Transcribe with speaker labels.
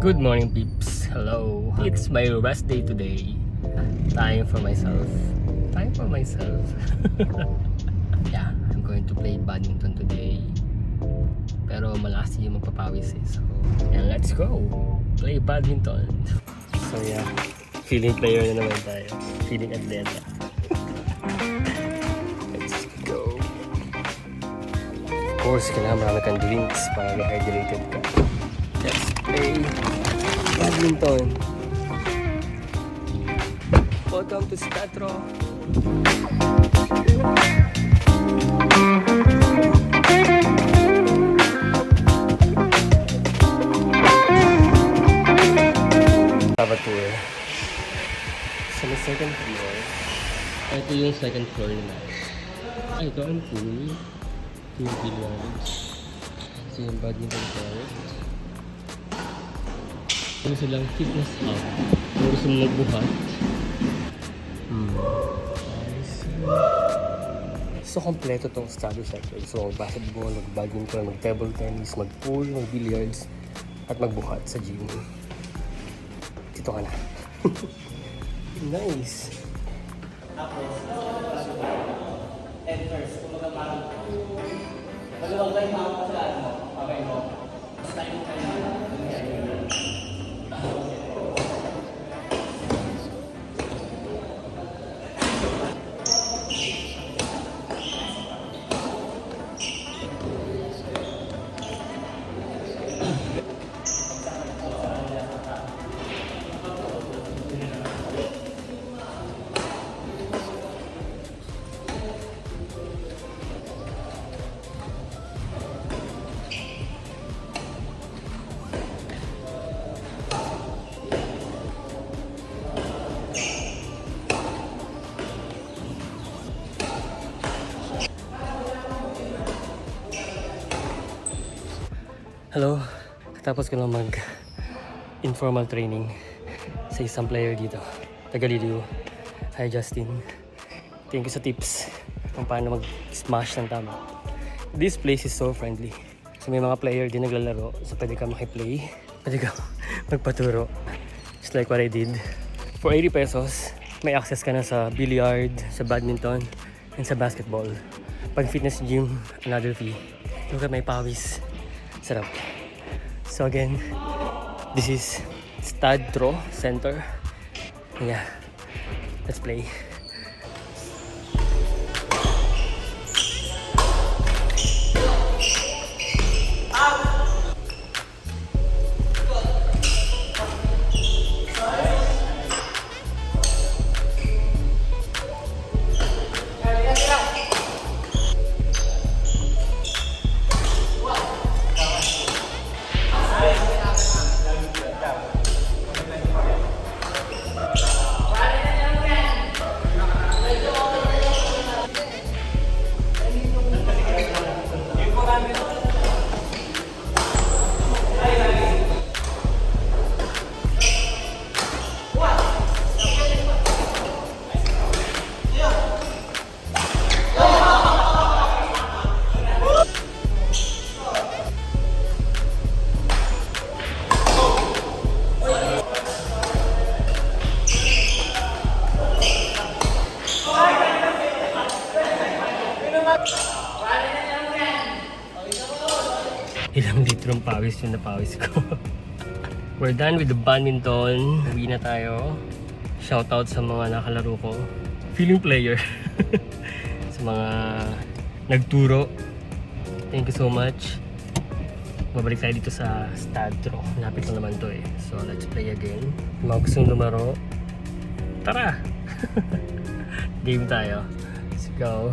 Speaker 1: Good morning, peeps. Hello. It's my rest day today. Time for myself. Yeah, I'm going to play badminton today. Pero malakas yung magpapawis eh. So, yeah, let's go. Play badminton. So yeah, feeling player na naman tayo. Feeling atleta. Let's go. Of course, kailangan marami kang drinks para hydrated ka. Let's play badminton. Welcome to Statro. Tour. So may second floor. Ito yung second floor nila. Ay, ito ang pool. Ito yung billiards. Ito yung badminton court. Ito silang fitness hub. Kung gusto mo magbuhat. So, kompleto tong study center. So, basketball, mag-badminton, mag-table tennis, mag-pool, mag-billiards, at magbuhat sa gym. Dito ka na. Nice.
Speaker 2: And first, kung magkakaroon maluwag lang yung mga kasalaan mo, pabay mo, tayo kayo.
Speaker 1: Hello. Tapos ko lang informal training sa isang player dito. Taga-Lidiu. Hi Justin. Thank you sa tips kung paano mag-smash ng tama. This place is so friendly. So may mga player din naglalaro. So pwede ka makiplay. Pwede ka magpaturo. Just like what I did. For 80 pesos, may access ka na sa billiard, sa badminton, and sa basketball. Pag fitness gym, another fee. Look at my pawis. Sarap. So again, this is Stadtro Center. Yeah, let's play. Ilang litro ng pawis yung napawis ko. We're done with the badminton. Uwi na tayo. Shoutout sa mga nakalaro ko. Feeling player. Sa mga nagturo. Thank you so much. Mabalik tayo dito sa Stadtro. Lapit lang naman to eh. So let's play again. Kung mga gustong lumaro, tara! Game tayo. Let's go.